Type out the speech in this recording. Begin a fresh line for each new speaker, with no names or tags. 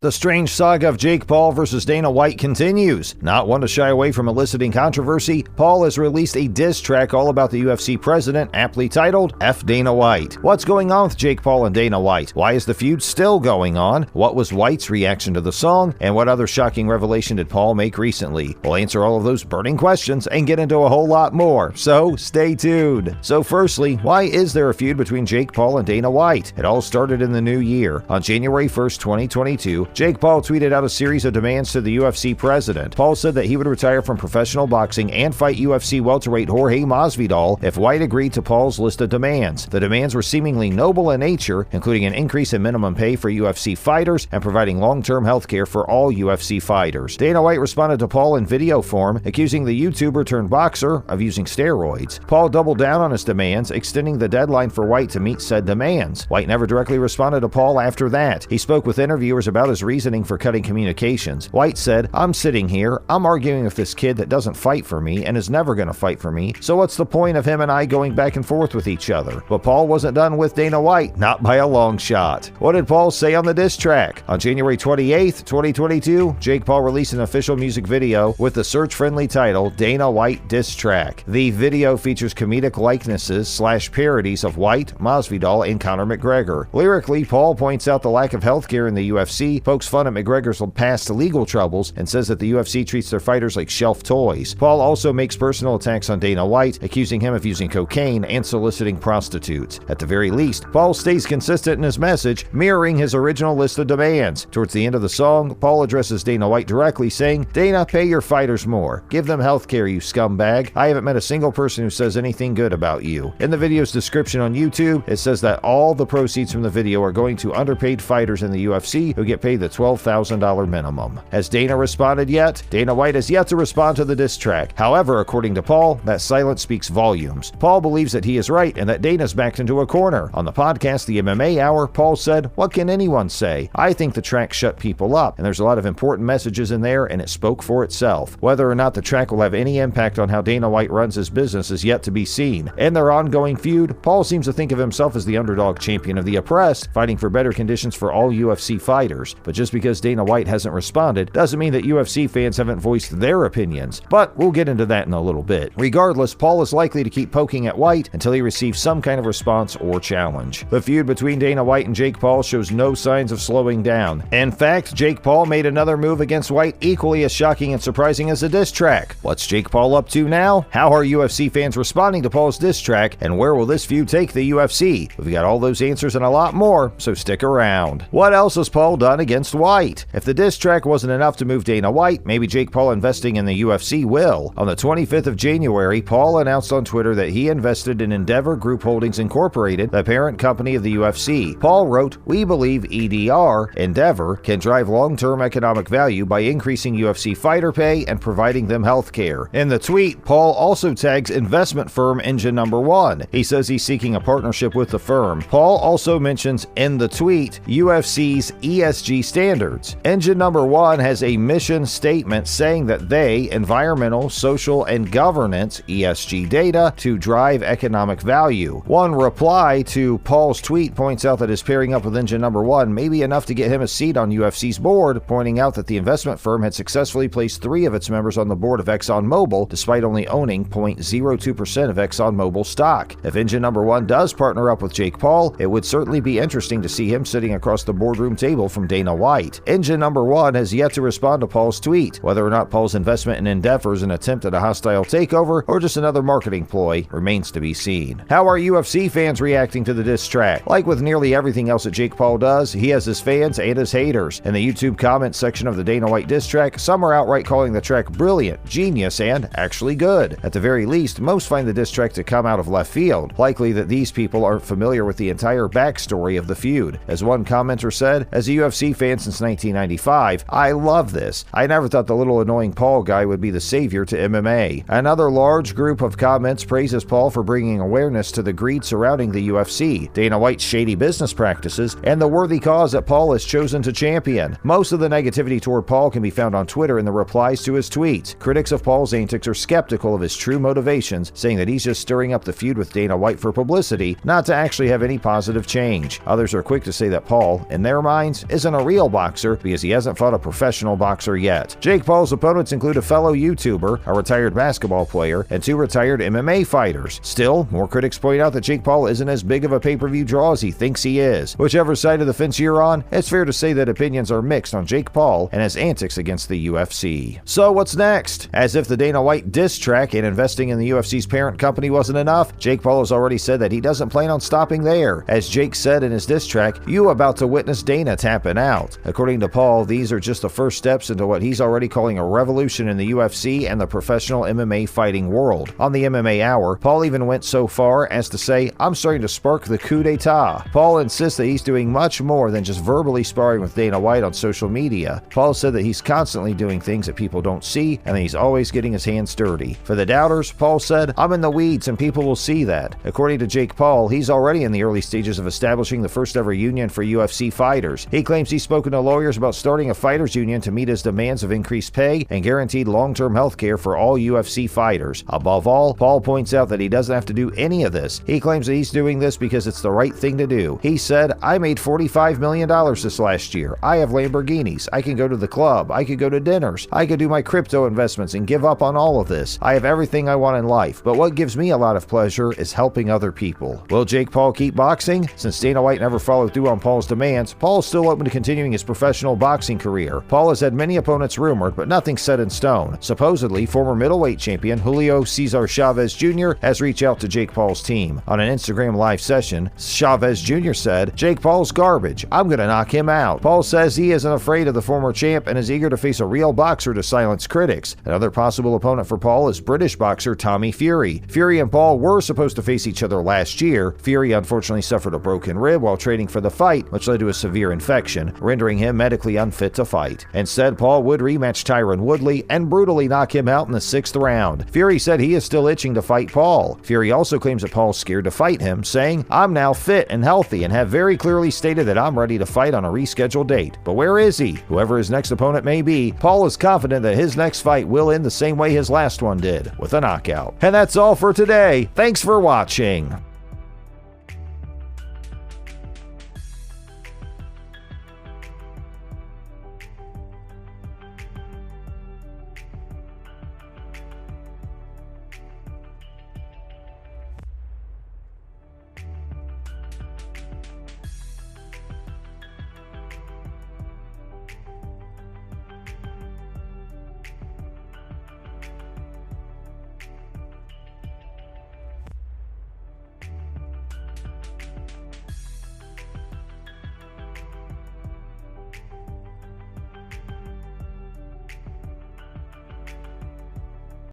The strange saga of Jake Paul versus Dana White continues. Not one to shy away from eliciting controversy, Paul has released a diss track all about the UFC president, aptly titled F Dana White. What's going on with Jake Paul and Dana White? Why is the feud still going on? What was White's reaction to the song? And what other shocking revelation did Paul make recently? We'll answer all of those burning questions and get into a whole lot more, so stay tuned. So firstly, why is there a feud between Jake Paul and Dana White? It all started in the new year. On January 1st, 2022, Jake Paul tweeted out a series of demands to the UFC president. Paul said that he would retire from professional boxing and fight UFC welterweight Jorge Masvidal if White agreed to Paul's list of demands. The demands were seemingly noble in nature, including an increase in minimum pay for UFC fighters and providing long-term health care for all UFC fighters. Dana White responded to Paul in video form, accusing the YouTuber turned boxer of using steroids. Paul doubled down on his demands, extending the deadline for White to meet said demands. White never directly responded to Paul after that. He spoke with interviewers about his reasoning for cutting communications. White said, "I'm sitting here, I'm arguing with this kid that doesn't fight for me and is never going to fight for me, so what's the point of him and I going back and forth with each other?" But Paul wasn't done with Dana White, not by a long shot. What did Paul say on the diss track? On January 28th, 2022, Jake Paul released an official music video with the search-friendly title Dana White Diss Track. The video features comedic likenesses / parodies of White, Masvidal, and Conor McGregor. Lyrically, Paul points out the lack of healthcare in the UFC, pokes fun at McGregor's past legal troubles, and says that the UFC treats their fighters like shelf toys. Paul also makes personal attacks on Dana White, accusing him of using cocaine and soliciting prostitutes. At the very least, Paul stays consistent in his message, mirroring his original list of demands. Towards the end of the song, Paul addresses Dana White directly, saying, "Dana, pay your fighters more. Give them health care, you scumbag. I haven't met a single person who says anything good about you." In the video's description on YouTube, it says that all the proceeds from the video are going to underpaid fighters in the UFC who get paid the $12,000 minimum. Has Dana responded yet? Dana White has yet to respond to the diss track. However, according to Paul, that silence speaks volumes. Paul believes that he is right and that Dana's backed into a corner. On the podcast, The MMA Hour, Paul said, "What can anyone say? I think the track shut people up, and there's a lot of important messages in there, and it spoke for itself. Whether or not the track will have any impact on how Dana White runs his business is yet to be seen." In their ongoing feud, Paul seems to think of himself as the underdog champion of the oppressed, fighting for better conditions for all UFC fighters. But just because Dana White hasn't responded doesn't mean that UFC fans haven't voiced their opinions. But we'll get into that in a little bit. Regardless, Paul is likely to keep poking at White until he receives some kind of response or challenge. The feud between Dana White and Jake Paul shows no signs of slowing down. In fact, Jake Paul made another move against White equally as shocking and surprising as a diss track. What's Jake Paul up to now? How are UFC fans responding to Paul's diss track? And where will this feud take the UFC? We've got all those answers and a lot more, so stick around. What else has Paul done against White? If the diss track wasn't enough to move Dana White, maybe Jake Paul investing in the UFC will. On the 25th of January, Paul announced on Twitter that he invested in Endeavor Group Holdings Incorporated, the parent company of the UFC. Paul wrote, "We believe EDR, Endeavor, can drive long-term economic value by increasing UFC fighter pay and providing them health care." In the tweet, Paul also tags investment firm Engine No. 1. He says he's seeking a partnership with the firm. Paul also mentions in the tweet UFC's ESG standards. Engine No. 1 has a mission statement saying that they, environmental, social, and governance ESG data to drive economic value. One reply to Paul's tweet points out that his pairing up with Engine No. 1 may be enough to get him a seat on UFC's board, pointing out that the investment firm had successfully placed 3 of its members on the board of ExxonMobil, despite only owning 0.02% of ExxonMobil stock. If Engine No. 1 does partner up with Jake Paul, it would certainly be interesting to see him sitting across the boardroom table from Dana White. Engine No. 1 has yet to respond to Paul's tweet. Whether or not Paul's investment in Endeavor is an attempt at a hostile takeover or just another marketing ploy remains to be seen. How are UFC fans reacting to the diss track? Like with nearly everything else that Jake Paul does, he has his fans and his haters. In the YouTube comment section of the Dana White diss track, some are outright calling the track brilliant, genius, and actually good. At the very least, most find the diss track to come out of left field. Likely that these people aren't familiar with the entire backstory of the feud. As one commenter said, "As a UFC fan since 1995, I love this. I never thought the little annoying Paul guy would be the savior to MMA." Another large group of comments praises Paul for bringing awareness to the greed surrounding the UFC, Dana White's shady business practices, and the worthy cause that Paul has chosen to champion. Most of the negativity toward Paul can be found on Twitter in the replies to his tweets. Critics of Paul's antics are skeptical of his true motivations, saying that he's just stirring up the feud with Dana White for publicity, not to actually have any positive change. Others are quick to say that Paul, in their minds, isn't a real real boxer because he hasn't fought a professional boxer yet. Jake Paul's opponents include a fellow YouTuber, a retired basketball player, and 2 retired MMA fighters. Still, more critics point out that Jake Paul isn't as big of a pay-per-view draw as he thinks he is. Whichever side of the fence you're on, it's fair to say that opinions are mixed on Jake Paul and his antics against the UFC. So what's next? As if the Dana White diss track and investing in the UFC's parent company wasn't enough, Jake Paul has already said that he doesn't plan on stopping there. As Jake said in his diss track, "You about to witness Dana tapping out." According to Paul, these are just the first steps into what he's already calling a revolution in the UFC and the professional MMA fighting world. On the MMA Hour, Paul even went so far as to say, "I'm starting to spark the coup d'etat." Paul insists that he's doing much more than just verbally sparring with Dana White on social media. Paul said that he's constantly doing things that people don't see and that he's always getting his hands dirty. For the doubters, Paul said, "I'm in the weeds and people will see that." According to Jake Paul, he's already in the early stages of establishing the first ever union for UFC fighters. He claims he's spoken to lawyers about starting a fighters union to meet his demands of increased pay and guaranteed long-term health care for all UFC fighters. Above all, Paul points out that he doesn't have to do any of this. He claims that he's doing this because it's the right thing to do. He said, "I made $45 million this last year. I have Lamborghinis. I can go to the club. I could go to dinners. I could do my crypto investments and give up on all of this. I have everything I want in life, but what gives me a lot of pleasure is helping other people." Will Jake Paul keep boxing? Since Dana White never followed through on Paul's demands, Paul is still open to continuing his professional boxing career. Paul has had many opponents rumored, but nothing set in stone. Supposedly, former middleweight champion Julio Cesar Chavez Jr. has reached out to Jake Paul's team. On an Instagram live session, Chavez Jr. said, "Jake Paul's garbage. I'm gonna knock him out." Paul says he isn't afraid of the former champ and is eager to face a real boxer to silence critics. Another possible opponent for Paul is British boxer Tommy Fury. Fury and Paul were supposed to face each other last year. Fury unfortunately suffered a broken rib while training for the fight, which led to a severe infection, rendering him medically unfit to fight. Instead, Paul would rematch Tyron Woodley and brutally knock him out in the 6th round. Fury said he is still itching to fight Paul. Fury also claims that Paul's scared to fight him, saying, "I'm now fit and healthy and have very clearly stated that I'm ready to fight on a rescheduled date." But where is he? Whoever his next opponent may be, Paul is confident that his next fight will end the same way his last one did, with a knockout. And that's all for today. Thanks for watching.